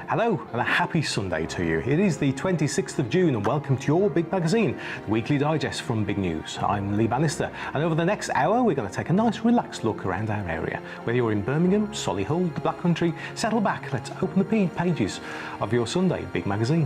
Hello and a happy Sunday to you. It is the 26th of June and welcome to your Big Magazine, the weekly digest from Big News. I'm Lee Bannister and over the next hour we're going to take a nice relaxed look around our area. Whether you're in Birmingham, Solihull, the Black Country, settle back, let's open the pages of your Sunday Big Magazine.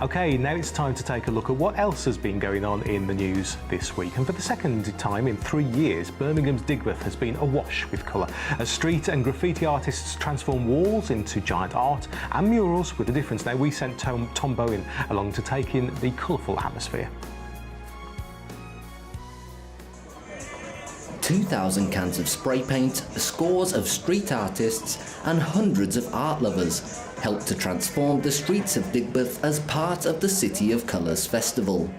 Okay, now it's time to take a look at what else has been going on in the news this week. And for the second time in 3 years, Birmingham's Digbeth has been awash with colour as street and graffiti artists transform walls into giant art and murals. With a difference now, we sent Tom Bowen along to take in the colourful atmosphere. 2,000 cans of spray paint, scores of street artists and hundreds of art lovers helped to transform the streets of Digbeth as part of the City of Colours festival.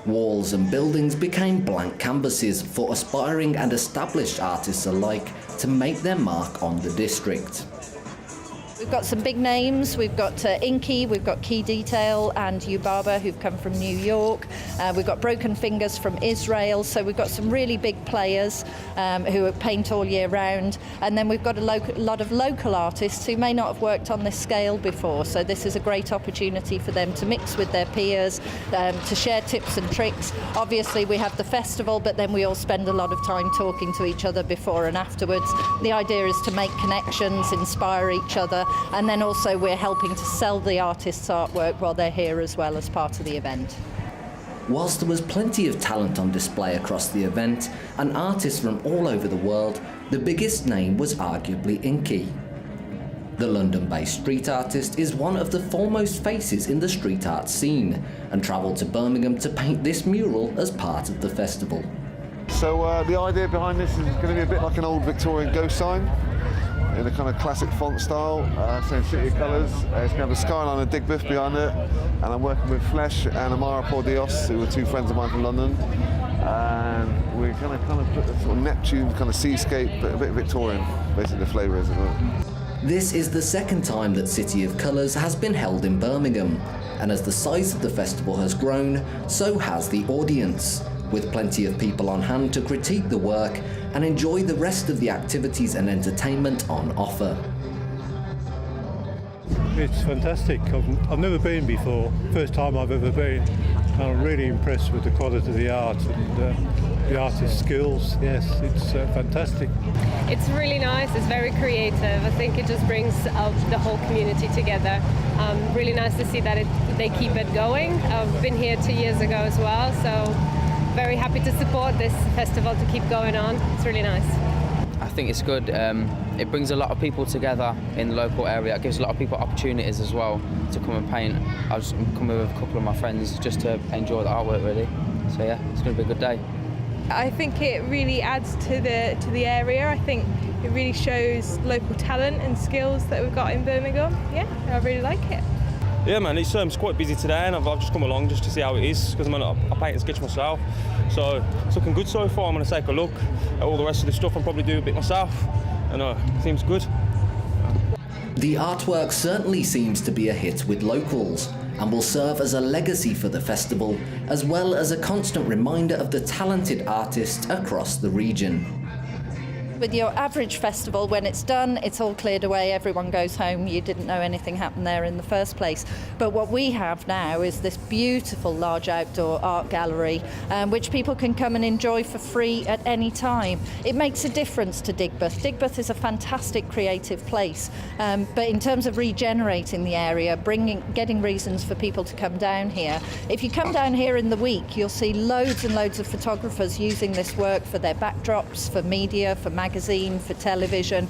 Walls and buildings became blank canvases for aspiring and established artists alike to make their mark on the district. We've got some big names. We've got Inky, we've got Key Detail and Ubaba who've come from New York. We've got Broken Fingers from Israel. So we've got some really big players who paint all year round. And then we've got a lot of local artists who may not have worked on this scale before. So this is a great opportunity for them to mix with their peers, to share tips and tricks. Obviously we have the festival, but then we all spend a lot of time talking to each other before and afterwards. The idea is to make connections, inspire each other. And then also we're helping to sell the artists' artwork while they're here as well as part of the event. Whilst there was plenty of talent on display across the event and artists from all over the world, the biggest name was arguably Inky. The London-based street artist is one of the foremost faces in the street art scene and travelled to Birmingham to paint this mural as part of the festival. So the idea behind this is going to be a bit like an old Victorian ghost sign, in a kind of classic font style, same City of Colours. It's going to have the skyline of Digbeth behind it, and I'm working with Flesh and Amara Pordios, who are two friends of mine from London, and we're going to kind of put the sort of Neptune kind of seascape, but a bit Victorian, basically the flavour is as well. This is the second time that City of Colours has been held in Birmingham, and as the size of the festival has grown, so has the audience, with plenty of people on hand to critique the work and enjoy the rest of the activities and entertainment on offer. It's fantastic. I've never been before, first time I've ever been. And I'm really impressed with the quality of the art and the artist's skills. Yes, it's fantastic. It's really nice, it's very creative. I think it just brings the whole community together. Really nice to see that they keep it going. I've been here 2 years ago as well, so very happy to support this festival to keep going on. It's really nice. I think it's good. It brings a lot of people together in the local area. It gives a lot of people opportunities as well to come and paint. I was coming with a couple of my friends just to enjoy the artwork really. So yeah, it's going to be a good day. I think it really adds to the area. I think it really shows local talent and skills that we've got in Birmingham. Yeah, I really like it. Yeah man, it's quite busy today and I've just come along just to see how it is because I paint and sketch myself. So it's looking good so far. I'm going to take a look at all the rest of the stuff and probably do a bit myself. And it seems good. The artwork certainly seems to be a hit with locals and will serve as a legacy for the festival as well as a constant reminder of the talented artists across the region. With your average festival, when it's done, it's all cleared away, everyone goes home, you didn't know anything happened there in the first place. But what we have now is this beautiful large outdoor art gallery, which people can come and enjoy for free at any time. It makes a difference to Digbeth. Digbeth is a fantastic creative place, but in terms of regenerating the area, getting reasons for people to come down here. If you come down here in the week, you'll see loads and loads of photographers using this work for their backdrops, for media, for magazine, for television.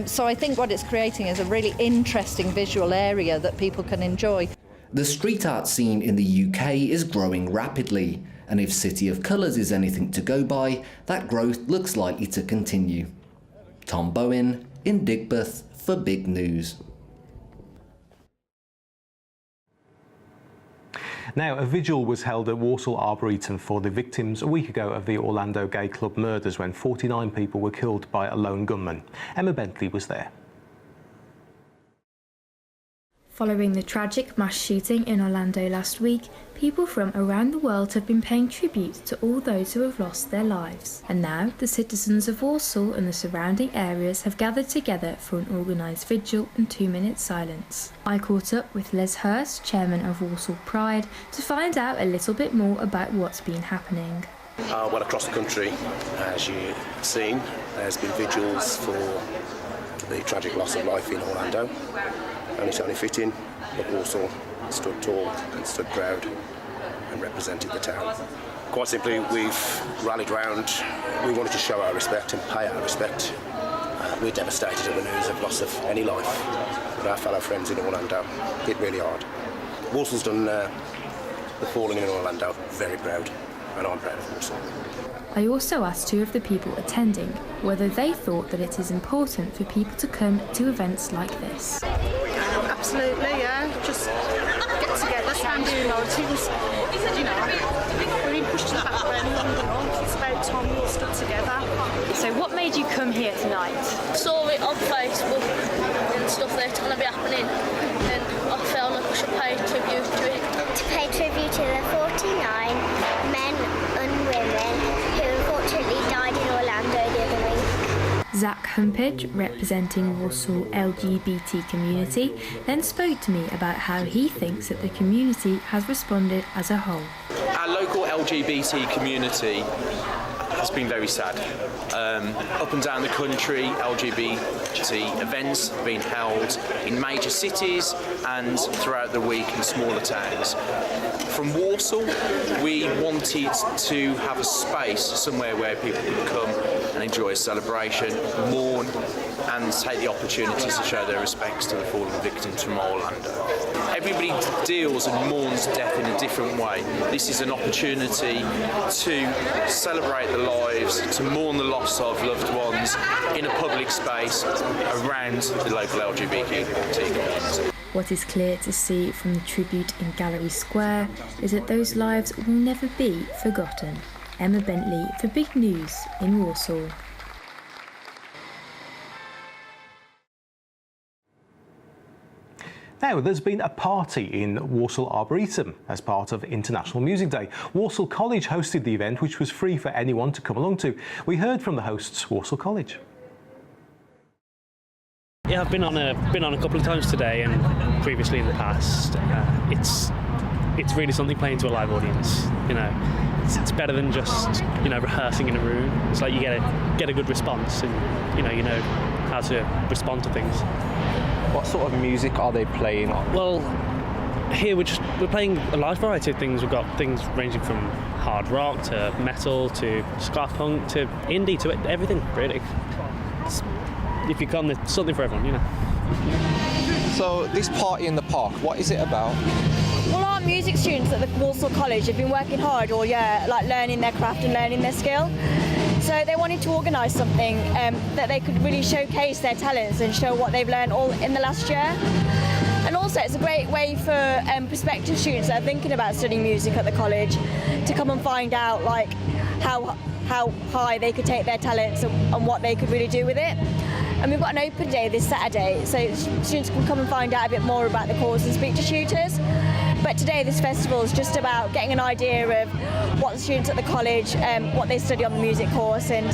So I think what it's creating is a really interesting visual area that people can enjoy. The street art scene in the UK is growing rapidly, and if City of Colours is anything to go by, that growth looks likely to continue. Tom Bowen in Digbeth for Big News. Now, a vigil was held at Walsall Arboretum for the victims a week ago of the Orlando Gay Club murders when 49 people were killed by a lone gunman. Emma Bentley was there. Following the tragic mass shooting in Orlando last week, people from around the world have been paying tribute to all those who have lost their lives. And now the citizens of Warsaw and the surrounding areas have gathered together for an organised vigil and 2-minute silence. I caught up with Les Hurst, chairman of Warsaw Pride, to find out a little bit more about what's been happening. Well, across the country, as you've seen, there's been vigils for the tragic loss of life in Orlando. And it's only fitting that Warsaw stood tall and stood proud and represented the town. Quite simply, we've rallied round. We wanted to show our respect and pay our respect. We're devastated at the news of loss of any life with our fellow friends in Orlando. Hit really hard. Warsaw's done the falling in Orlando very proud, and I'm proud of Warsaw. I also asked two of the people attending whether they thought that it is important for people to come to events like this. Absolutely, yeah. Just get together, stand in mountains. You know, we're being pushed to the background. It's about time we all stood together. So what made you come here tonight? Saw it on Facebook and stuff that's going to be happening, and I felt like I should pay tribute to it. To pay tribute to the 49 men and women who unfortunately died in Orlando the other week. Zach Humpage, representing Warsaw LGBT community, then spoke to me about how he thinks that the community has responded as a whole. Our local LGBT community has been very sad. Up and down the country, LGBT events have been held in major cities and throughout the week in smaller towns. From Warsaw, we wanted to have a space somewhere where people could come and enjoy a celebration, mourn, and take the opportunity to show their respects to the fallen victims from Orlando. Everybody deals and mourns death in a different way. This is an opportunity to celebrate the lives, to mourn the loss of loved ones in a public space around the local LGBT community. What is clear to see from the tribute in Gallery Square is that those lives will never be forgotten. Emma Bentley for Big News in Warsaw. Now, there's been a party in Walsall Arboretum as part of International Music Day. Walsall College hosted the event, which was free for anyone to come along to. We heard from the hosts, Walsall College. Yeah, I've been on a couple of times today and previously in the past. It's really something playing to a live audience. You know, it's better than just rehearsing in a room. It's like you get a good response, and you know how to respond to things. What sort of music are they playing? Well, here we're playing a large variety of things. We've got things ranging from hard rock to metal to ska punk to indie to everything really. If you come, there's something for everyone, you know. So this party in the park, what is it about? Well, our music students at the Walsall College have been working hard all year, like learning their craft and learning their skill. So they wanted to organise something that they could really showcase their talents and show what they've learned all in the last year. And also it's a great way for prospective students that are thinking about studying music at the college to come and find out like how high they could take their talents and what they could really do with it. And we've got an open day this Saturday, so students can come and find out a bit more about the course and speak to tutors. But today this festival is just about getting an idea of what the students at the college, what they study on the music course and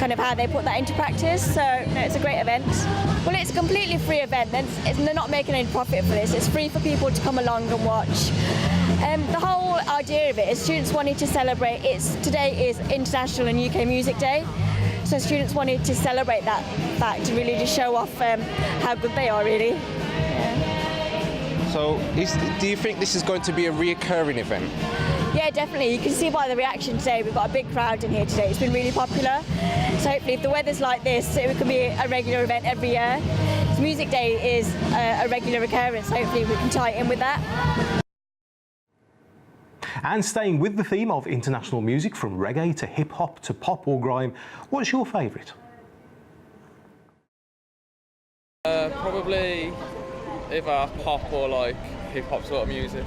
kind of how they put that into practice. So no, it's a great event. Well, it's a completely free event. They're not making any profit for this. It's free for people to come along and watch. The whole idea of it is students wanted to celebrate, today is International and UK Music Day. So students wanted to celebrate that fact to really just show off how good they are really. Yeah. So do you think this is going to be a reoccurring event? Yeah, definitely. You can see by the reaction today, we've got a big crowd in here today. It's been really popular. So hopefully if the weather's like this, it can be a regular event every year. So Music Day is a regular occurrence. Hopefully we can tie it in with that. And staying with the theme of international music, from reggae to hip-hop to pop or grime, what's your favourite? Probably either pop or like hip-hop sort of music.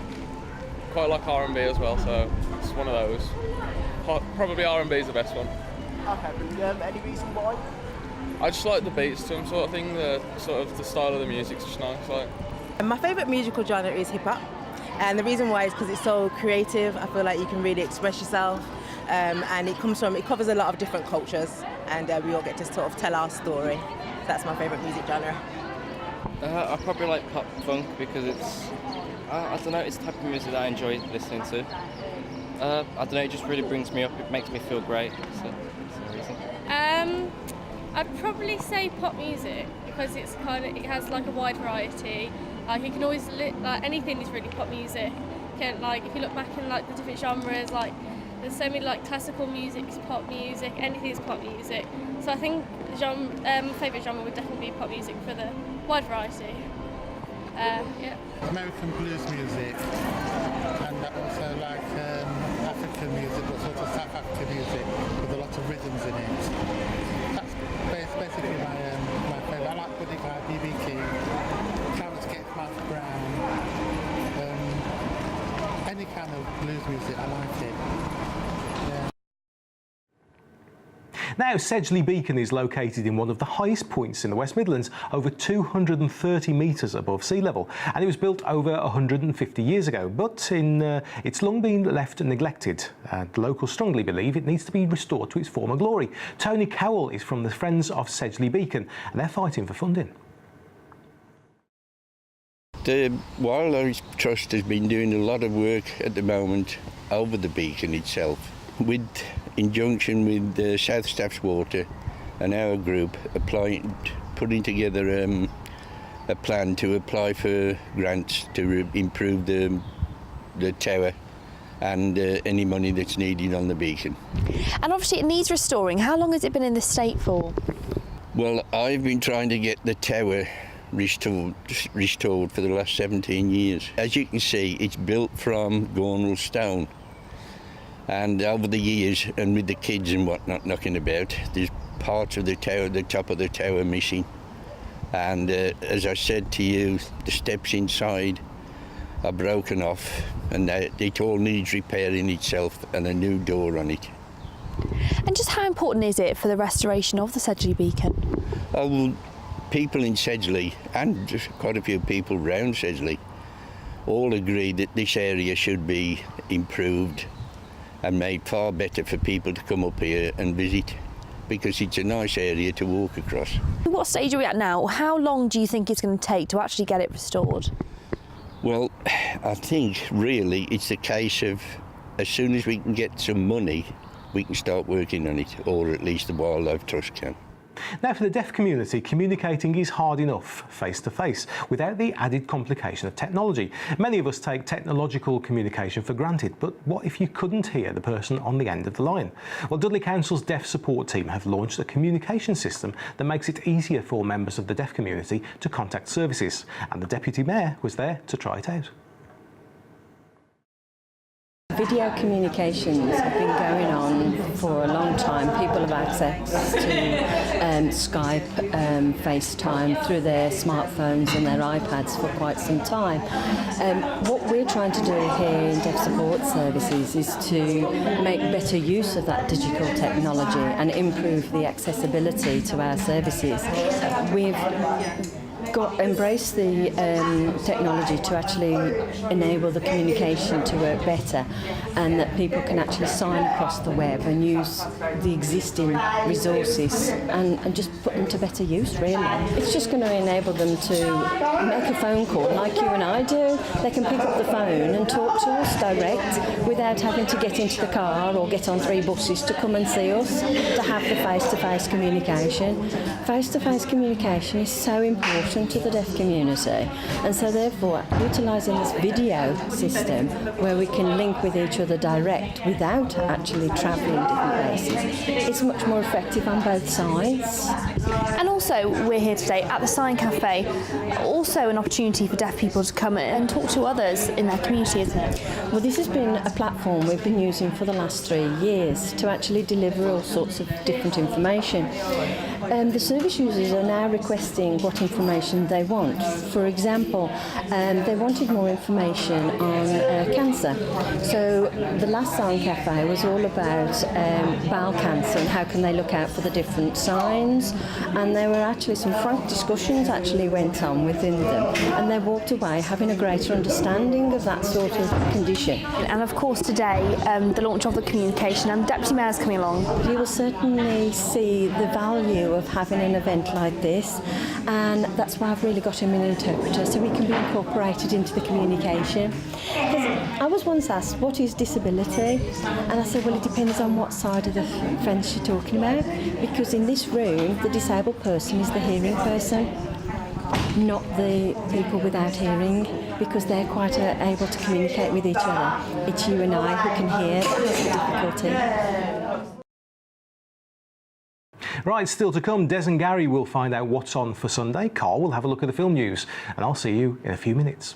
Quite like R&B as well, so it's one of those. Probably R&B is the best one. Okay, but any reason why? I just like the beats to them sort of thing, the style of the music's just nice. Like. My favourite musical genre is hip hop, and the reason why is because it's so creative. I feel like you can really express yourself, and it covers a lot of different cultures, and we all get to sort of tell our story. So that's my favourite music genre. I probably like pop funk because it's, I don't know, it's the type of music that I enjoy listening to. I don't know, it just really brings me up, it makes me feel great, so that's the reason. I'd probably say pop music because it has like a wide variety. Like you can always like anything is really pop music. Like if you look back in like the different genres, like there's so many like classical music, pop music, anything is pop music. So I think favourite genre would definitely be pop music for the wide variety. Yeah. American blues music, and also like African music, but sort of South African music with a lot of rhythms in it. That's basically my favourite. I like Buddy Guy, B.B. King, Clarence Gett, Martha Brown, any kind of blues music, I like it. Yeah. Now, Sedgley Beacon is located in one of the highest points in the West Midlands, over 230 metres above sea level, and it was built over 150 years ago, but it's long been left neglected. The locals strongly believe it needs to be restored to its former glory. Tony Cowell is from the Friends of Sedgley Beacon, and they're fighting for funding. The Wildlife Trust has been doing a lot of work at the moment over the beacon itself, in conjunction with South Staffs Water and our group putting together a plan to apply for grants to improve the tower and any money that's needed on the beacon. And obviously it needs restoring. How long has it been in this state for? Well, I've been trying to get the tower restored for the last 17 years. As you can see, it's built from Gornal stone, and over the years, and with the kids and whatnot knocking about, there's parts of the tower, the top of the tower missing, and as I said to you, the steps inside are broken off, and it all needs repairing itself and a new door on it. And just how important is it for the restoration of the Sedgley Beacon? Oh, well, people in Sedgley, and just quite a few people around Sedgley, all agree that this area should be improved and made far better for people to come up here and visit, because it's a nice area to walk across. What stage are we at now? How long do you think it's going to take to actually get it restored? Well, I think really it's a case of as soon as we can get some money, we can start working on it, or at least the Wildlife Trust can. Now, for the deaf community, communicating is hard enough face-to-face without the added complication of technology. Many of us take technological communication for granted, but what if you couldn't hear the person on the end of the line? Well, Dudley Council's deaf support team have launched a communication system that makes it easier for members of the deaf community to contact services, and the Deputy Mayor was there to try it out. Video communications have been going on for a long time. People have access to Skype, FaceTime through their smartphones and their iPads for quite some time. What we're trying to do here in Deaf Support Services is to make better use of that digital technology and improve the accessibility to our services. We've embrace the technology to actually enable the communication to work better, and that people can actually sign across the web and use the existing resources and just put them to better use, really. It's just going to enable them to make a phone call like you and I do. They can pick up the phone and talk to us direct without having to get into the car or get on 3 buses to come and see us, to have the face-to-face communication. Face-to-face communication is so important to the deaf community, and so therefore utilising this video system where we can link with each other direct without actually travelling different places, it's much more effective on both sides. And also we're here today at the Sign Cafe, also an opportunity for deaf people to come and talk to others in their community, isn't it? Well, this has been a platform we've been using for the last 3 years to actually deliver all sorts of different information. The service users are now requesting what information they want. For example, they wanted more information on cancer. So the last Sign Cafe was all about bowel cancer and how can they look out for the different signs. And there were actually some frank discussions actually went on within them. And they walked away having a greater understanding of that sort of condition. And of course today, the launch of the communication, and Deputy Mayor's coming along. You will certainly see the value of having an event like this, and that's why I've really got him an interpreter so we can be incorporated into the communication. Because I was once asked, what is disability? And I said, well, it depends on what side of the fence you're talking about, because in this room, the disabled person is the hearing person, not the people without hearing, because they're quite able to communicate with each other. It's you and I who can hear, that's the difficulty. Right, still to come, Des and Gary will find out what's on for Sunday. Carl will have a look at the film news, and I'll see you in a few minutes.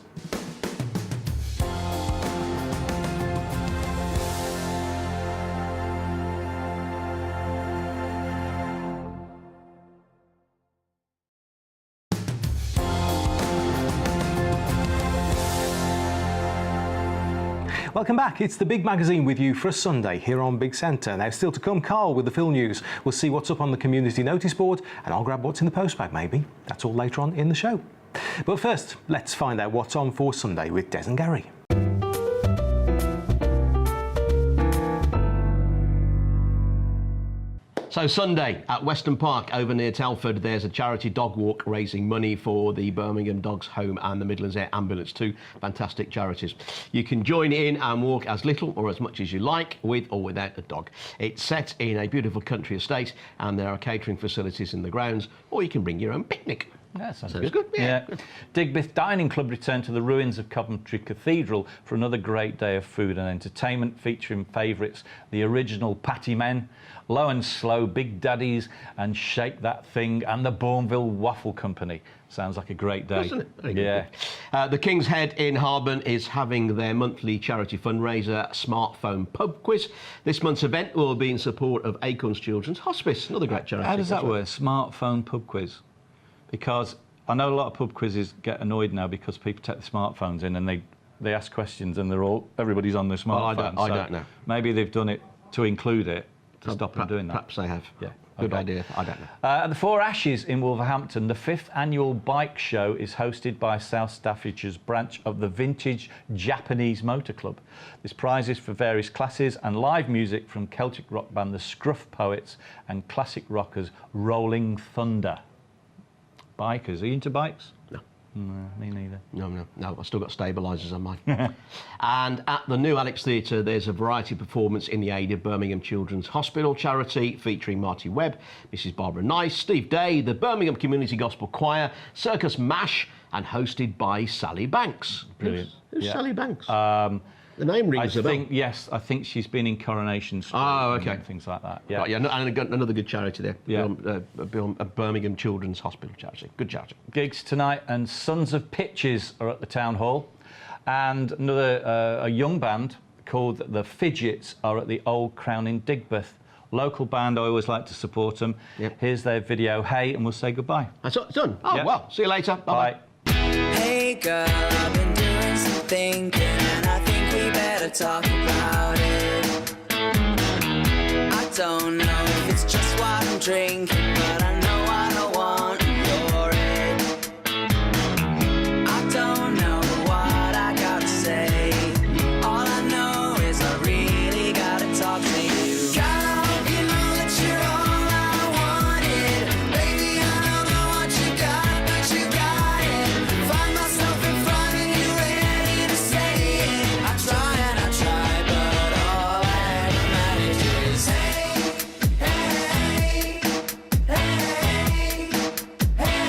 Welcome back. It's the Big Magazine with you for a Sunday here on Big Centre. Now, still to come, Carl with the film news. We'll see what's up on the community notice board, and I'll grab what's in the postbag maybe. That's all later on in the show. But first, let's find out what's on for Sunday with Des and Gary. So Sunday at Weston Park over near Telford, there's a charity dog walk raising money for the Birmingham Dogs Home and the Midlands Air Ambulance, two fantastic charities. You can join in and walk as little or as much as you like, with or without a dog. It's set in a beautiful country estate and there are catering facilities in the grounds, or you can bring your own picnic. Yeah, sounds good. good. Yeah. Digbeth Dining Club returned to the ruins of Coventry Cathedral for another great day of food and entertainment, featuring favourites the original Patty Men, Low and Slow, Big Daddies and Shake That Thing, and the Bourneville Waffle Company. Sounds like a great day. Doesn't it? Yeah. The King's Head in Harborne is having their monthly charity fundraiser smartphone pub quiz. This month's event will be in support of Acorns Children's Hospice, another great charity. How does that work, smartphone pub quiz? Because I know a lot of pub quizzes get annoyed now because people take the smartphones in and they ask questions and everybody's on their smartphone. I don't know. Maybe they've done it to include it to stop them doing that. Perhaps they have. Yeah. Good idea. I don't know. At the Four Ashes in Wolverhampton, the 5th annual bike show is hosted by South Staffordshire's branch of the Vintage Japanese Motor Club. There's prizes for various classes and live music from Celtic rock band The Scruff Poets and classic rockers Rolling Thunder. Bikers, are you into bikes? No. No, me neither. No, I've still got stabilisers on mine. And at the New Alex Theatre, there's a variety performance in the aid of Birmingham Children's Hospital charity, featuring Marty Webb, Mrs Barbara Nice, Steve Day, the Birmingham Community Gospel Choir, Circus Mash, and hosted by Sally Banks. Brilliant. Who's Sally Banks? The name rings a bell. Yes, I think she's been in Coronation Street. Oh, okay. And things like that. Yeah. Right, yeah, and another good charity there. Yeah. Birmingham Children's Hospital charity. Good charity. Gigs tonight, and Sons of Pitches are at the Town Hall, and another a young band called the Fidgets are at the Old Crown in Digbeth. Local band, I always like to support them. Yep. Here's their video, Hey, and we'll say goodbye. That's done. Oh, Yep. well, see you later. Bye-bye. Hey girl, I've been doing some thinking, and I think we better talk about it. I don't know if it's just what I'm drinking, but I know I don't want your it. I don't know what I gotta say. All I know is I really gotta talk to you. Girl, you know that you're all I wanted. Baby, I don't know what you got, but you got it. Find myself in front of you, ready to say it. I try and I try, but all I manage is hey, hey, hey, hey.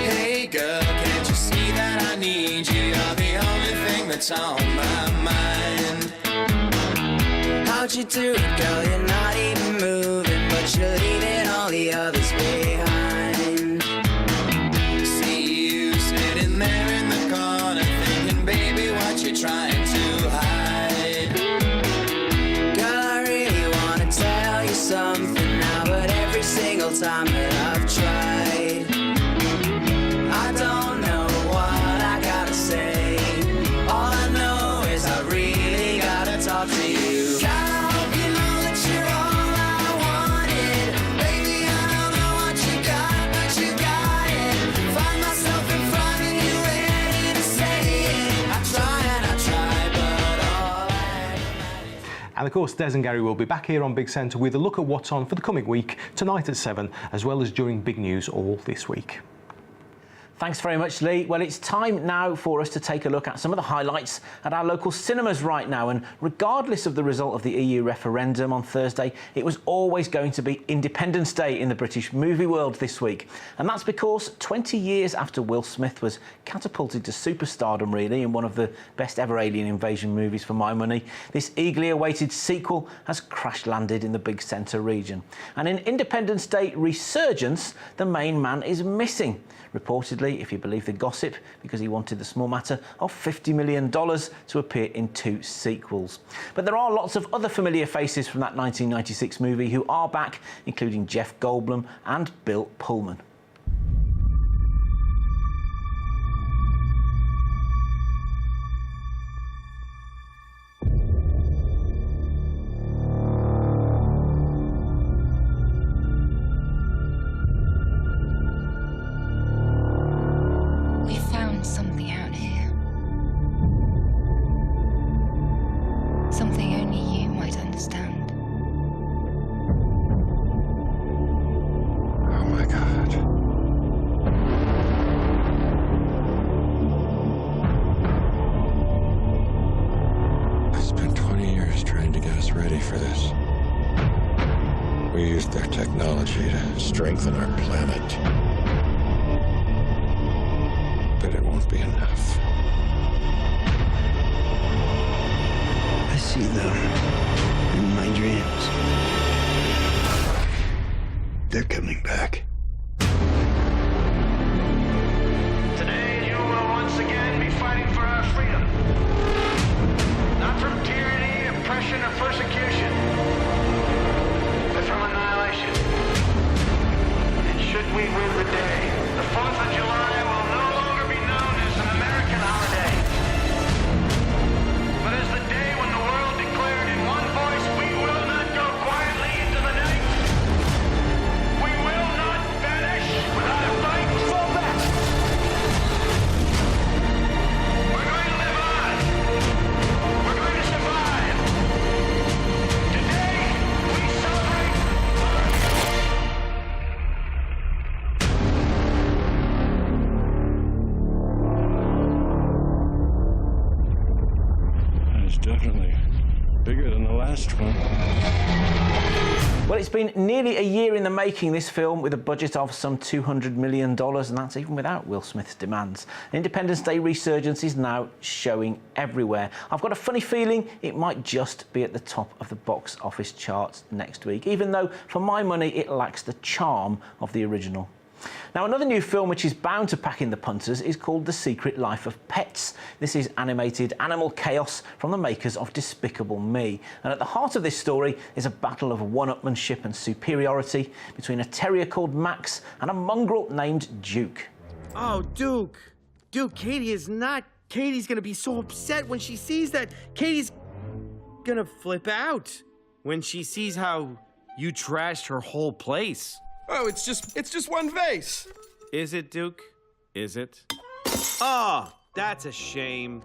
Hey girl, can't you see that I need you? You're the only thing that's on my mind. How'd you do it, girl? You're not even moving, but you're leaving all the others behind. See you sitting there in the corner, thinking, baby, what you trying to hide? Girl, I really wanna tell you something. I've tried. I don't know what I gotta say. All I know is I really gotta talk to you. God, I hope you know that you're all I wanted. Baby, I don't know what you got, but you got it. Find myself in front of you, ready to say it. I try and I try, but all I... And of course, Des and Gary will be back here on Big Centre with a look at what's on for the coming week, tonight at 7, as well as during Big News all this week. Thanks very much, Lee. Well, it's time now for us to take a look at some of the highlights at our local cinemas right now. And regardless of the result of the EU referendum on Thursday, it was always going to be Independence Day in the British movie world this week. And that's because 20 years after Will Smith was catapulted to superstardom, really, in one of the best ever alien invasion movies for my money, this eagerly awaited sequel has crash-landed in the Big Centre region. And in Independence Day Resurgence, the main man is missing. Reportedly, if you believe the gossip, because he wanted the small matter of $50 million to appear in 2 sequels. But there are lots of other familiar faces from that 1996 movie who are back, including Jeff Goldblum and Bill Pullman. Something out here. Something only you might understand. Oh my God. I spent 20 years trying to get us ready for this. We used their technology to strengthen our planet. But it won't be enough. I see them in my dreams. They're coming back. Today you will once again be fighting for our freedom. Not from tyranny, oppression, or persecution, but from annihilation. And should we win the day, the 4th of July will no longer be known as an American holiday, but as the day when the world declared in one voice, we will not go quietly into the night. We will not vanish without a fight. Fall back! We're going to live on. We're going to survive. Today, we celebrate. It's definitely bigger than the last one. Well, it's been nearly a year in the making, this film, with a budget of some $200 million, and that's even without Will Smith's demands. Independence Day Resurgence is now showing everywhere. I've got a funny feeling it might just be at the top of the box office charts next week, even though, for my money, it lacks the charm of the original. Now, another new film which is bound to pack in the punters is called The Secret Life of Pets. This is animated animal chaos from the makers of Despicable Me. And at the heart of this story is a battle of one-upmanship and superiority between a terrier called Max and a mongrel named Duke. Oh, Duke, Katie is not... Katie's gonna be so upset when she sees that. Katie's gonna flip out when she sees how you trashed her whole place. Oh, it's just one vase. Is it, Duke? Is it? Oh, that's a shame.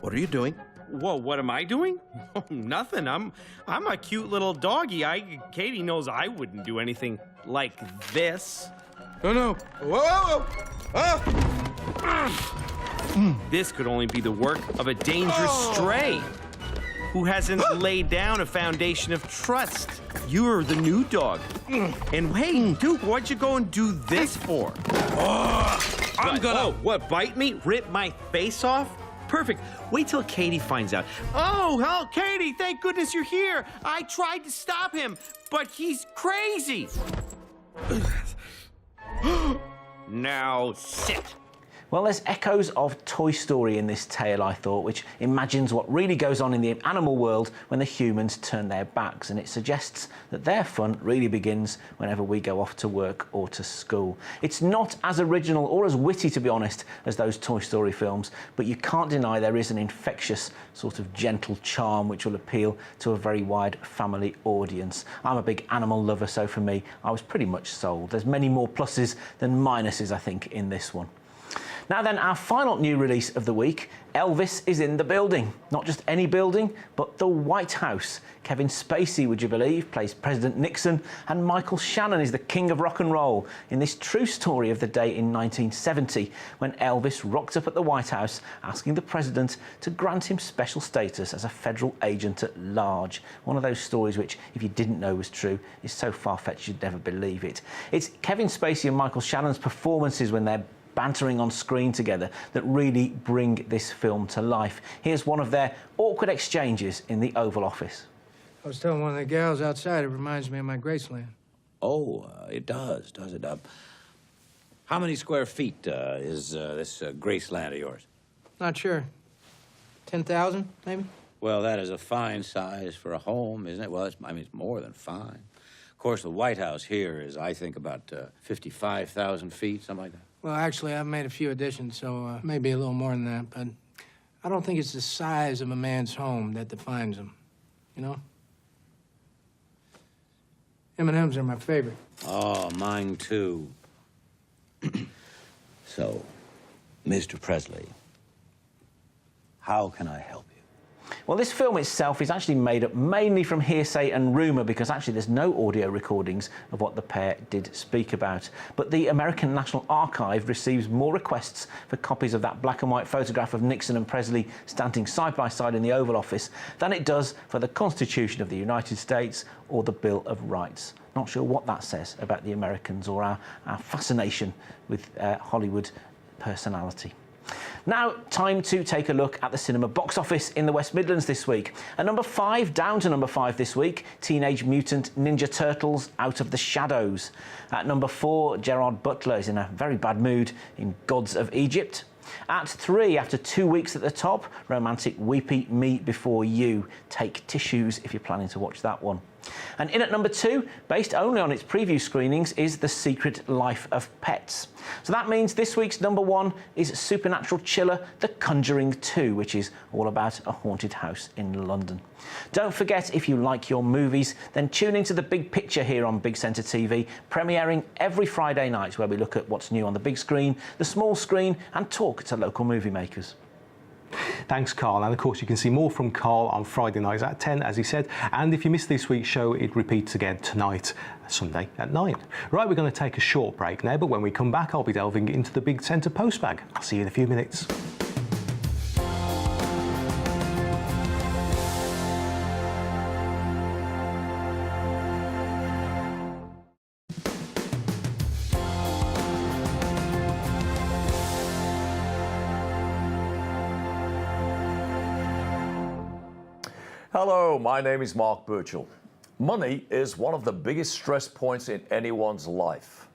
What are you doing? Whoa, what am I doing? Oh, nothing. I'm a cute little doggy. Katie knows I wouldn't do anything like this. Oh no. Whoa, whoa, whoa. Ah. This could only be the work of a dangerous stray who hasn't laid down a foundation of trust. You're the new dog. And hey, Duke, what'd you go and do this for? I'm gonna... Oh, what, bite me? Rip my face off? Perfect. Wait till Katie finds out. Oh, Katie, thank goodness you're here. I tried to stop him, but he's crazy. Now sit. Well, there's echoes of Toy Story in this tale, I thought, which imagines what really goes on in the animal world when the humans turn their backs, and it suggests that their fun really begins whenever we go off to work or to school. It's not as original or as witty, to be honest, as those Toy Story films, but you can't deny there is an infectious sort of gentle charm which will appeal to a very wide family audience. I'm a big animal lover, so for me, I was pretty much sold. There's many more pluses than minuses, I think, in this one. Now then, our final new release of the week, Elvis is in the building. Not just any building, but the White House. Kevin Spacey, would you believe, plays President Nixon, and Michael Shannon is the king of rock and roll in this true story of the day in 1970, when Elvis rocked up at the White House asking the president to grant him special status as a federal agent at large. One of those stories which, if you didn't know was true, is so far-fetched you'd never believe it. It's Kevin Spacey and Michael Shannon's performances when they're bantering on screen together that really bring this film to life. Here's one of their awkward exchanges in the Oval Office. I was telling one of the gals outside, it reminds me of my Graceland. Oh, it does it? How many square feet is this Graceland of yours? Not sure. 10,000, maybe? Well, that is a fine size for a home, isn't it? Well, it's more than fine. Of course, the White House here is, I think, about 55,000 feet, something like that. Well, actually, I've made a few additions, so maybe a little more than that, but I don't think it's the size of a man's home that defines him, you know? M&M's are my favorite. Oh, mine too. So, Mr. Presley, how can I help you? Well, this film itself is actually made up mainly from hearsay and rumour, because actually there's no audio recordings of what the pair did speak about. But the American National Archive receives more requests for copies of that black and white photograph of Nixon and Presley standing side by side in the Oval Office than it does for the Constitution of the United States or the Bill of Rights. Not sure what that says about the Americans or our fascination with Hollywood personality. Now, time to take a look at the cinema box office in the West Midlands this week. At number 5, down to number 5 this week, Teenage Mutant Ninja Turtles Out of the Shadows. At number 4, Gerard Butler is in a very bad mood in Gods of Egypt. At 3, after 2 weeks at the top, romantic Weepy Me Before You. Take tissues if you're planning to watch that one. And in at number 2, based only on its preview screenings, is The Secret Life of Pets. So that means this week's number 1 is supernatural chiller The Conjuring 2, which is all about a haunted house in London. Don't forget, if you like your movies, then tune into The Big Picture here on Big Centre TV, premiering every Friday night, where we look at what's new on the big screen, the small screen, and talk to local movie makers. Thanks, Carl. And of course, you can see more from Carl on Friday nights at 10, as he said. And if you missed this week's show, it repeats again tonight, Sunday at 9. Right, we're going to take a short break now, but when we come back, I'll be delving into the Big Centre postbag. I'll see you in a few minutes. Hello, my name is Mark Burchell. Money is one of the biggest stress points in anyone's life.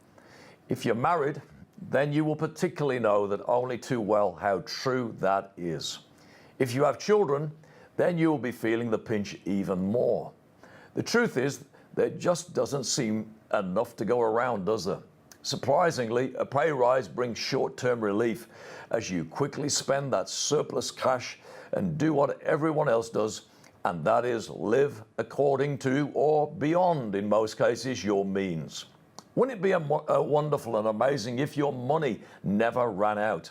If you're married, then you will particularly know that only too well how true that is. If you have children, then you will be feeling the pinch even more. The truth is, there just doesn't seem enough to go around, does there? Surprisingly, a pay rise brings short-term relief as you quickly spend that surplus cash and do what everyone else does, and that is live according to, or beyond in most cases, your means. Wouldn't it be wonderful and amazing if your money never ran out?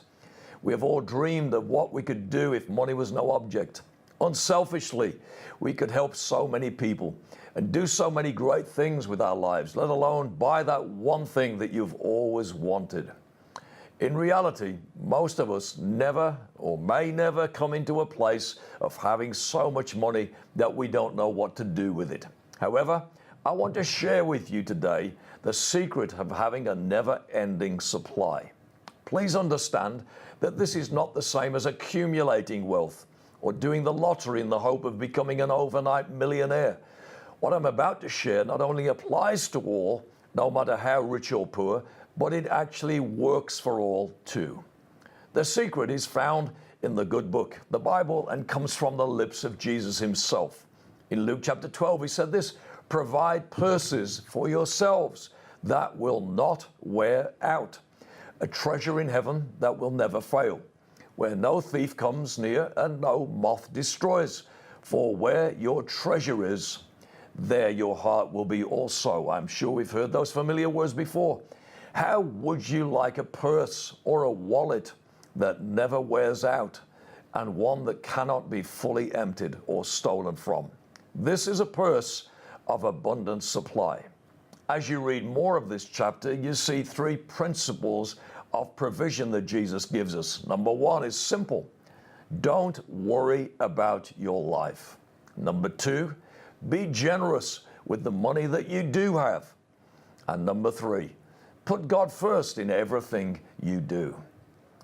We have all dreamed of what we could do if money was no object. Unselfishly, we could help so many people and do so many great things with our lives, let alone buy that one thing that you've always wanted. In reality, most of us never or may never come into a place of having so much money that we don't know what to do with it. However, I want to share with you today the secret of having a never-ending supply. Please understand that this is not the same as accumulating wealth or doing the lottery in the hope of becoming an overnight millionaire. What I'm about to share not only applies to all, no matter how rich or poor, but it actually works for all too. The secret is found in the good book, the Bible, and comes from the lips of Jesus himself. In Luke chapter 12, he said this, "Provide purses for yourselves that will not wear out, a treasure in heaven that will never fail, where no thief comes near and no moth destroys. For where your treasure is, there your heart will be also." I'm sure we've heard those familiar words before. How would you like a purse or a wallet that never wears out and one that cannot be fully emptied or stolen from? This is a purse of abundant supply. As you read more of this chapter, you see three principles of provision that Jesus gives us. Number one is simple. Don't worry about your life. Number two, be generous with the money that you do have. And number three, put God first in everything you do.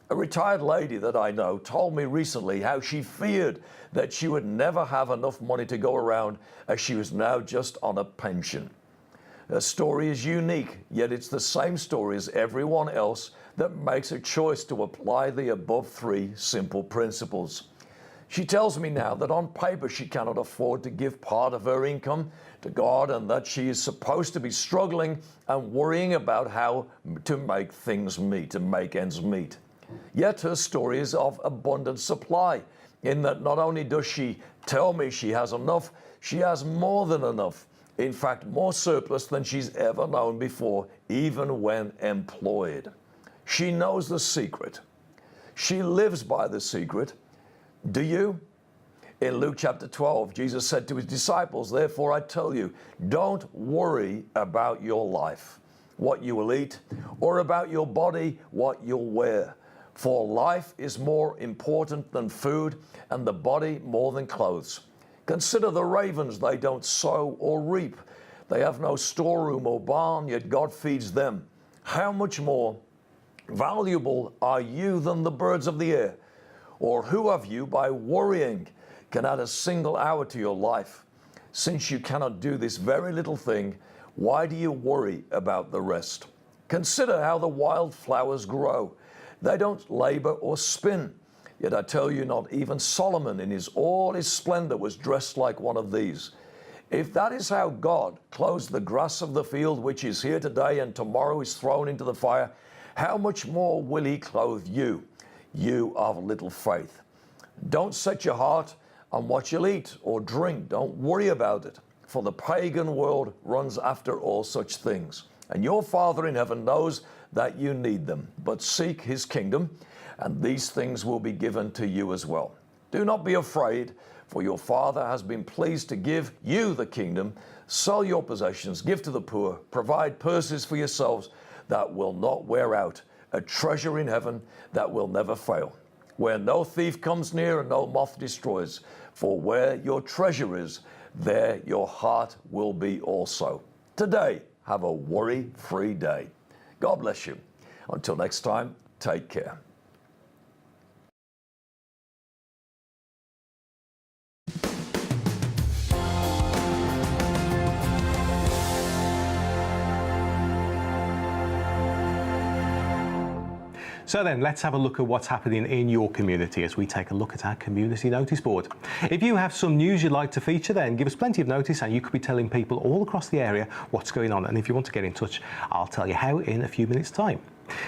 A retired lady that I know told me recently how she feared that she would never have enough money to go around as she was now just on a pension. Her story is unique, yet it's the same story as everyone else that makes a choice to apply the above three simple principles. She tells me now that on paper she cannot afford to give part of her income to God and that she is supposed to be struggling and worrying about how to make things meet, to make ends meet. Yet her story is of abundant supply, in that not only does she tell me she has enough, she has more than enough. In fact, more surplus than she's ever known before, even when employed. She knows the secret. She lives by the secret. Do you? In Luke chapter 12, Jesus said to his disciples, "Therefore I tell you, don't worry about your life, what you will eat, or about your body, what you'll wear. For life is more important than food, and the body more than clothes. Consider the ravens, they don't sow or reap. They have no storeroom or barn, yet God feeds them. How much more valuable are you than the birds of the air? Or who of you, by worrying, can add a single hour to your life? Since you cannot do this very little thing, why do you worry about the rest? Consider how the wild flowers grow. They don't labor or spin. Yet I tell you, not even Solomon in all his splendor was dressed like one of these. If that is how God clothes the grass of the field, which is here today and tomorrow is thrown into the fire, how much more will he clothe you, you of little faith? Don't set your heart on what you'll eat or drink. Don't worry about it, for the pagan world runs after all such things. And your Father in heaven knows that you need them. But seek his kingdom, and these things will be given to you as well. Do not be afraid, for your Father has been pleased to give you the kingdom. Sell your possessions, give to the poor, provide purses for yourselves that will not wear out, a treasure in heaven that will never fail, where no thief comes near and no moth destroys. For where your treasure is, there your heart will be also. Today, have a worry-free day. God bless you. Until next time, take care. So then, let's have a look at what's happening in your community as we take a look at our community notice board. If you have some news you'd like to feature, then give us plenty of notice and you could be telling people all across the area what's going on. And if you want to get in touch, I'll tell you how in a few minutes' time.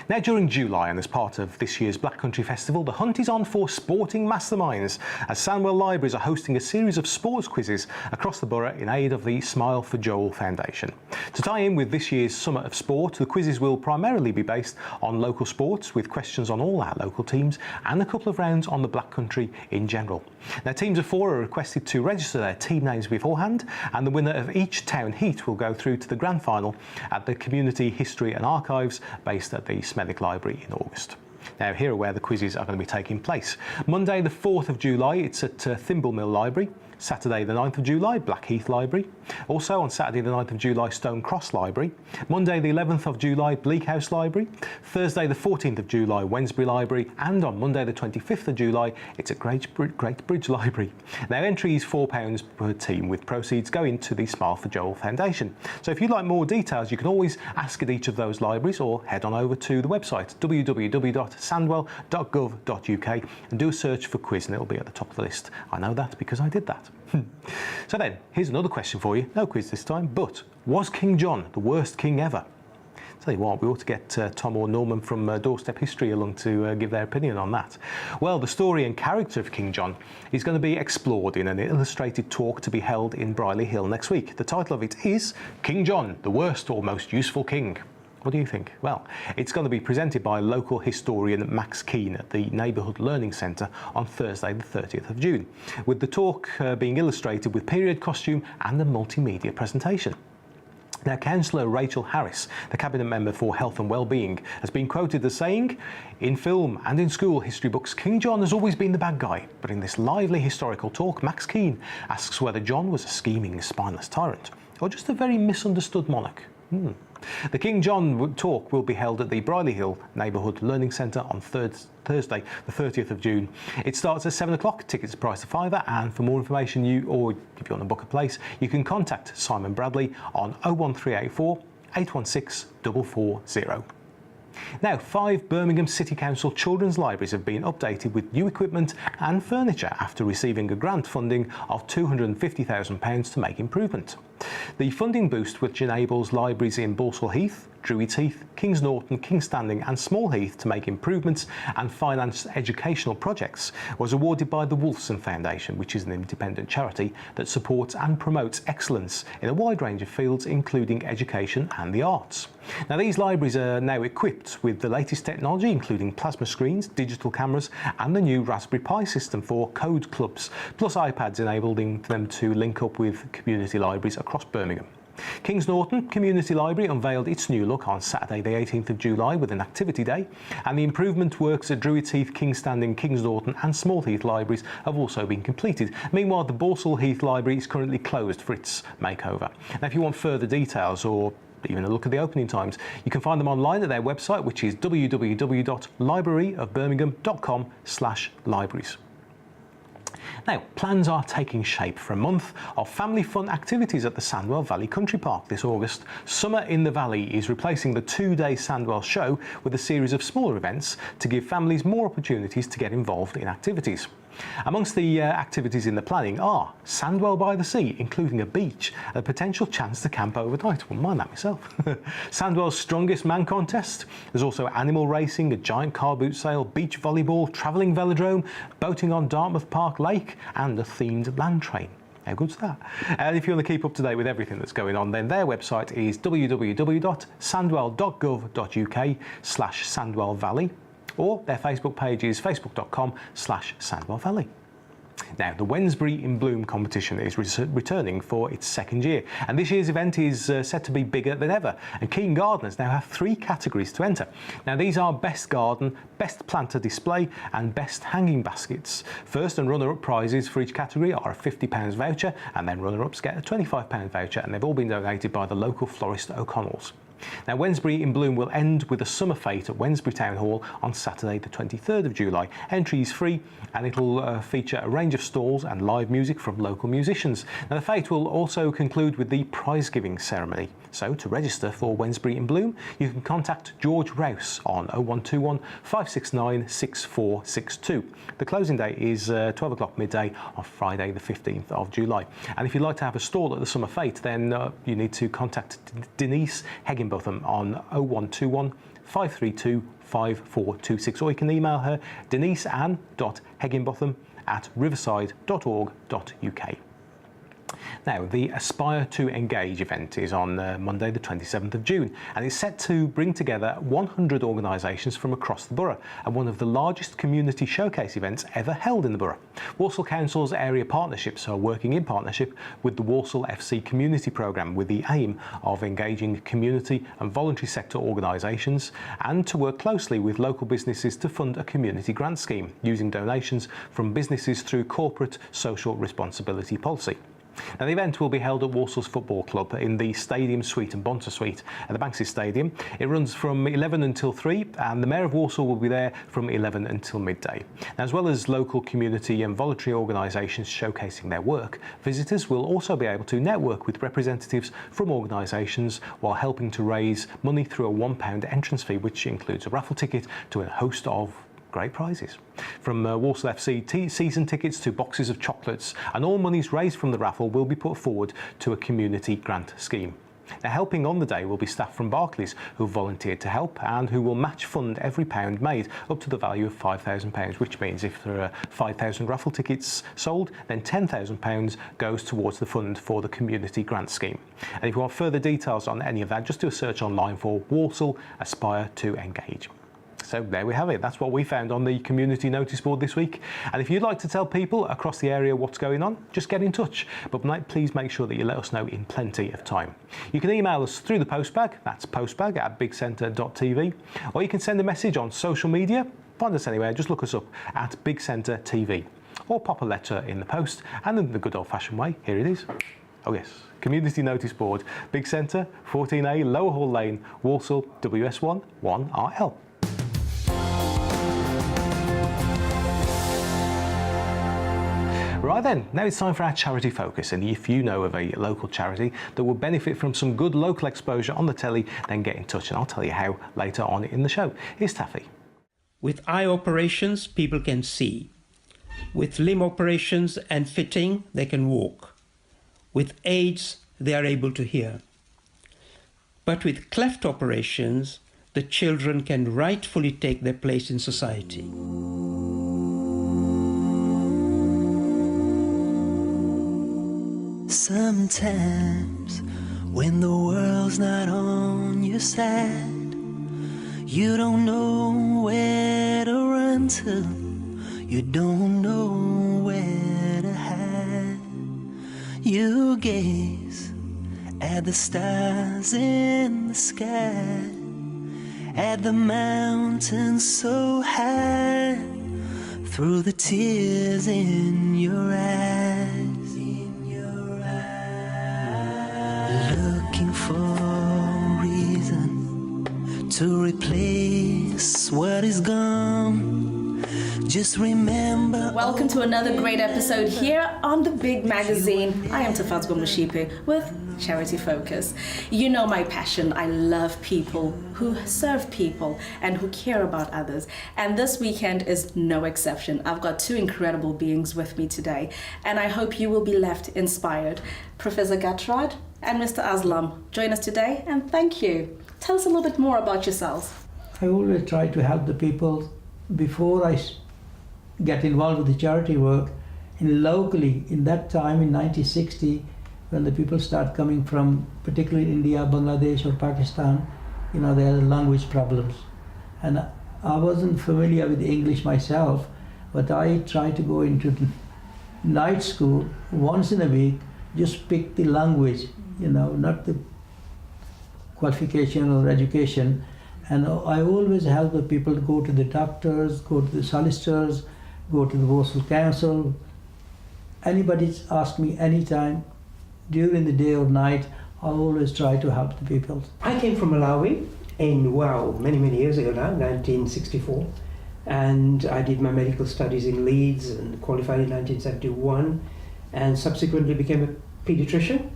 Now, during July and as part of this year's Black Country Festival, the hunt is on for sporting masterminds, as Sandwell Libraries are hosting a series of sports quizzes across the borough in aid of the Smile for Joel Foundation. To tie in with this year's Summer of Sport, the quizzes will primarily be based on local sports, with questions on all our local teams and a couple of rounds on the Black Country in general. Now, teams of 4 are requested to register their team names beforehand, and the winner of each town heat will go through to the grand final at the Community History and Archives based at the Smethwick Library in August. Now, here are where the quizzes are going to be taking place. Monday the 4th of July, it's at Thimble Mill Library. Saturday the 9th of July, Blackheath Library. Also on Saturday the 9th of July, Stone Cross Library. Monday the 11th of July, Bleak House Library. Thursday the 14th of July, Wednesbury Library. And on Monday the 25th of July, it's at Great Bridge Library. Now entry is £4 per team, with proceeds going to the Smile for Joel Foundation. So if you'd like more details, you can always ask at each of those libraries or head on over to the website www.sandwell.gov.uk and do a search for quiz and it'll be at the top of the list. I know that because I did that. So then, here's another question for you. No quiz this time, but was King John the worst king ever? Tell you what, we ought to get Tom or Norman from Doorstep History along to give their opinion on that. Well, the story and character of King John is going to be explored in an illustrated talk to be held in Brierley Hill next week. The title of it is King John, the Worst or Most Useful King. What do you think? Well, it's going to be presented by local historian Max Keane at the Neighbourhood Learning Centre on Thursday the 30th of June, with the talk being illustrated with period costume and a multimedia presentation. Now, Councillor Rachel Harris, the Cabinet Member for Health and Wellbeing, has been quoted as saying, "In film and in school history books, King John has always been the bad guy. But in this lively historical talk, Max Keane asks whether John was a scheming, spineless tyrant or just a very misunderstood monarch." The King John talk will be held at the Brierley Hill Neighbourhood Learning Centre on Thursday, the 30th of June. It starts at 7 o'clock, tickets are priced a £5, and for more information, if you want to book a place, you can contact Simon Bradley on 01384 816 440. Now, 5 Birmingham City Council children's libraries have been updated with new equipment and furniture after receiving a grant funding of £250,000 to make improvement. The funding boost, which enables libraries in Balsall Heath, Druids Heath, Kings Norton, Kings Standing and Small Heath to make improvements and finance educational projects, was awarded by the Wolfson Foundation, which is an independent charity that supports and promotes excellence in a wide range of fields, including education and the arts. Now, these libraries are now equipped with the latest technology, including plasma screens, digital cameras and the new Raspberry Pi system for code clubs, plus iPads enabling them to link up with community libraries across Birmingham. Kings Norton Community Library unveiled its new look on Saturday the 18th of July with an activity day, and the improvement works at Druids Heath, Kings Standing, Kings Norton and Small Heath libraries have also been completed. Meanwhile, the Balsall Heath Library is currently closed for its makeover. Now, if you want further details or even a look at the opening times, you can find them online at their website, which is www.libraryofbirmingham.com/libraries. Now, plans are taking shape for a month of family fun activities at the Sandwell Valley Country Park this August. Summer in the Valley is replacing the 2-day Sandwell show with a series of smaller events to give families more opportunities to get involved in activities. Amongst the activities in the planning are Sandwell by the Sea, including a beach, a potential chance to camp overnight. Wouldn't mind that myself. Sandwell's Strongest Man contest. There's also animal racing, a giant car boot sale, beach volleyball, travelling velodrome, boating on Dartmouth Park Lake, and a themed land train. How good's that? And if you want to keep up to date with everything that's going on, then their website is www.sandwell.gov.uk/Sandwell Valley. Or their Facebook page is facebook.com/Sandwell Valley. Now, the Wednesbury in Bloom competition is returning for its second year, and this year's event is set to be bigger than ever, and Keene Gardeners now have 3 categories to enter. Now, these are Best Garden, Best Planter Display and Best Hanging Baskets. First and runner-up prizes for each category are a £50 voucher, and then runner-ups get a £25 voucher, and they've all been donated by the local florist O'Connell's. Now, Wednesbury in Bloom will end with a summer fete at Wednesbury Town Hall on Saturday the 23rd of July. Entry is free and it'll feature a range of stalls and live music from local musicians. Now, the fete will also conclude with the prize giving ceremony. So to register for Wednesbury in Bloom, you can contact George Rouse on 0121 569 6462. The closing date is 12 o'clock midday on Friday the 15th of July. And if you'd like to have a stall at the summer fete, then you need to contact Denise Higginbotham on 0121 532 5426, or you can email her deniseann.higginbotham@riverside.org.uk. Now, the Aspire to Engage event is on Monday the 27th of June, and it's set to bring together 100 organisations from across the borough, and one of the largest community showcase events ever held in the borough. Walsall Council's area partnerships are working in partnership with the Walsall FC Community Programme with the aim of engaging community and voluntary sector organisations and to work closely with local businesses to fund a community grant scheme using donations from businesses through corporate social responsibility policy. Now, the event will be held at Walsall's Football Club in the Stadium Suite and Bonter Suite at the Bankside Stadium. It runs from 11 until 3, and the Mayor of Walsall will be there from 11 until midday. Now, as well as local community and voluntary organisations showcasing their work, visitors will also be able to network with representatives from organisations while helping to raise money through a £1 entrance fee, which includes a raffle ticket to a host of great prizes. From Walsall FC season tickets to boxes of chocolates, and all monies raised from the raffle will be put forward to a community grant scheme. Now, helping on the day will be staff from Barclays who have volunteered to help and who will match fund every pound made up to the value of £5,000, which means if there are 5,000 raffle tickets sold, then £10,000 goes towards the fund for the community grant scheme. And if you want further details on any of that, just do a search online for Walsall Aspire to Engage. So there we have it. That's what we found on the community notice board this week. And if you'd like to tell people across the area what's going on, just get in touch. But please make sure that you let us know in plenty of time. You can email us through the postbag, that's postbag@bigcentre.tv, or you can send a message on social media. Find us anywhere, just look us up at Big Centre TV, or pop a letter in the post, and in the good old-fashioned way, here it is. Oh yes, Community Notice Board, Big Centre, 14A, Lower Hall Lane, Walsall, WS1 1RL. Right then, now it's time for our charity focus, and if you know of a local charity that will benefit from some good local exposure on the telly, then get in touch and I'll tell you how later on in the show. Here's Taffy. With eye operations, people can see. With limb operations and fitting, they can walk. With aids, they are able to hear. But with cleft operations, the children can rightfully take their place in society. Sometimes, when the world's not on your side, you don't know where to run to, you don't know where to hide. You gaze at the stars in the sky, at the mountains so high, through the tears in your eyes. Looking for a reason to replace what is gone. Just remember. Welcome to another great episode here on the Big Magazine. I am Tafatwa Mushipe with Charity Focus. You know my passion. I love people who serve people and who care about others. And this weekend is no exception. I've got two incredible beings with me today, and I hope you will be left inspired. Professor Gatrad and Mr. Aslam, join us today, and thank you. Tell us a little bit more about yourselves. I always try to help the people before I get involved with the charity work. And locally, in that time in 1960, when the people start coming from particularly India, Bangladesh or Pakistan, you know, there are language problems. And I wasn't familiar with English myself, but I tried to go into night school once in a week, just pick the language, you know, not the qualification or education. And I always help the people to go to the doctors, go to the solicitors, go to the Walsall Council. Anybody's asked me anytime, during the day or night, I always try to help the people. I came from Malawi in, many years ago now, 1964. And I did my medical studies in Leeds and qualified in 1971, and subsequently became a pediatrician.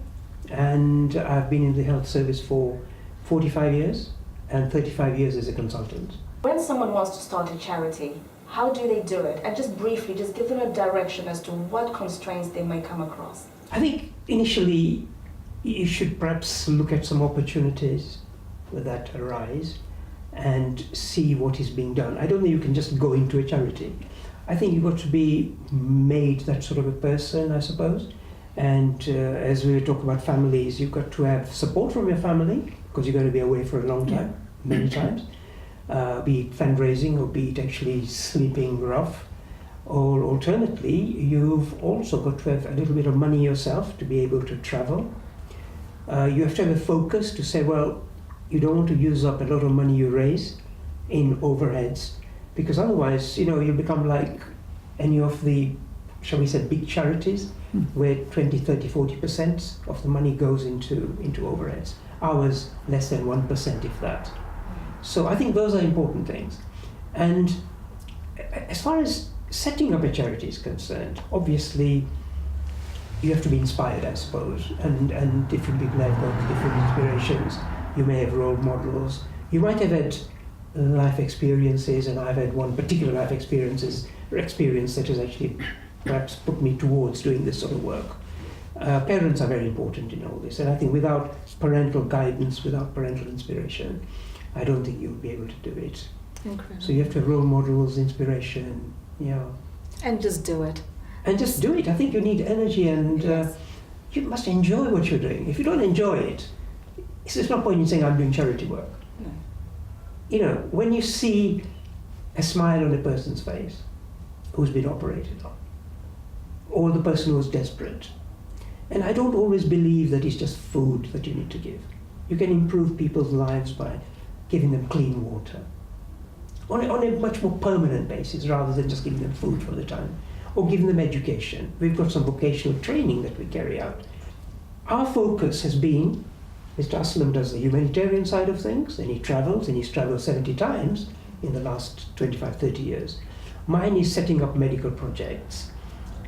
And I've been in the health service for 45 years and 35 years as a consultant. When someone wants to start a charity, how do they do it? And just briefly, just give them a direction as to what constraints they may come across. I think initially you should perhaps look at some opportunities that arise and see what is being done. I don't think you can just go into a charity. I think you've got to be made that sort of a person, I suppose, And as we were talking about families, you've got to have support from your family because you're going to be away for a long time, many times. Be it fundraising or be it actually sleeping rough. Or alternately, you've also got to have a little bit of money yourself to be able to travel. You have to have a focus to say, well, you don't want to use up a lot of money you raise in overheads, because otherwise, you know, you become like any of the, shall we say, big charities, where 20, 30, 40% of the money goes into overheads. Ours, less than 1%, if that. So I think those are important things. And as far as setting up a charity is concerned, obviously, you have to be inspired, I suppose, and different people have got different inspirations. You may have role models. You might have had life experiences, and I've had one particular life experience that has actually perhaps put me towards doing this sort of work. Parents are very important in all this, and I think without parental guidance, without parental inspiration, I don't think you'll be able to do it. Incredible. So you have to have role models, inspiration, and just do it. And just do it. I think you need energy, and you must enjoy what you're doing. If you don't enjoy it, there's no point in saying I'm doing charity work. No. You know, when you see a smile on a person's face who's been operated on, or the person who's desperate, and I don't always believe that it's just food that you need to give. You can improve people's lives by giving them clean water on a much more permanent basis rather than just giving them food for the time, or giving them education. We've got some vocational training that we carry out. Our focus has been, Mr. Aslam does the humanitarian side of things, and he travels, and he's traveled 70 times in the last 25, 30 years. Mine is setting up medical projects.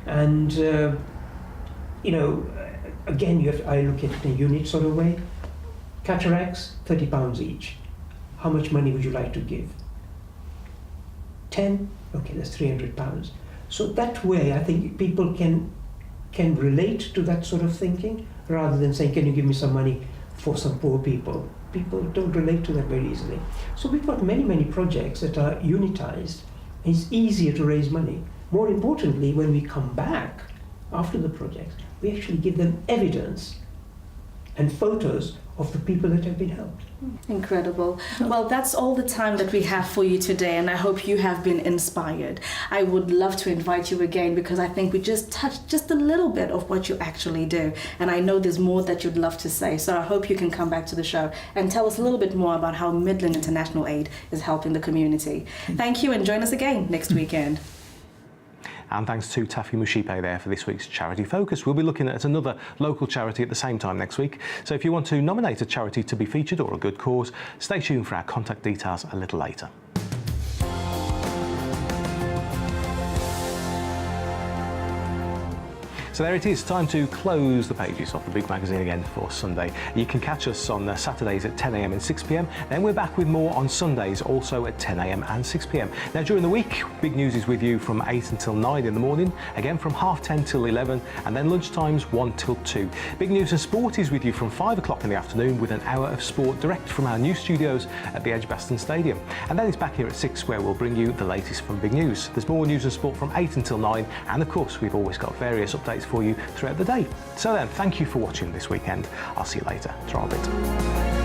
And, you know, again, I look at it in a unit sort of way. Cataracts, £30 each. How much money would you like to give? 10? Okay, that's £300. So that way, I think people can relate to that sort of thinking, rather than saying, can you give me some money for some poor people? People don't relate to that very easily. So we've got many, many projects that are unitized. It's easier to raise money. More importantly, when we come back after the project, we actually give them evidence and photos of the people that have been helped. Incredible. Well, that's all the time that we have for you today, and I hope you have been inspired. I would love to invite you again, because I think we just touched just a little bit of what you actually do, and I know there's more that you'd love to say, so I hope you can come back to the show and tell us a little bit more about how Midland International Aid is helping the community. Thank you, and join us again next weekend. And thanks to Taffy Mushipe there for this week's Charity Focus. We'll be looking at another local charity at the same time next week. So if you want to nominate a charity to be featured or a good cause, stay tuned for our contact details a little later. So there it is, time to close the pages of the Big Magazine again for Sunday. You can catch us on Saturdays at 10 a.m. and 6 p.m. Then we're back with more on Sundays, also at 10 a.m. and 6 p.m. Now during the week, Big News is with you from 8 until 9 in the morning, again from 10:30 till 11, and then lunchtimes 1 till 2. Big News and Sport is with you from 5 o'clock in the afternoon with an hour of sport direct from our new studios at the Edgbaston Stadium. And then it's back here at 6 where we'll bring you the latest from Big News. There's more news and sport from 8 until 9, and of course we've always got various updates for you throughout the day. So then, thank you for watching this weekend. I'll see you later. Ta-ra a bit.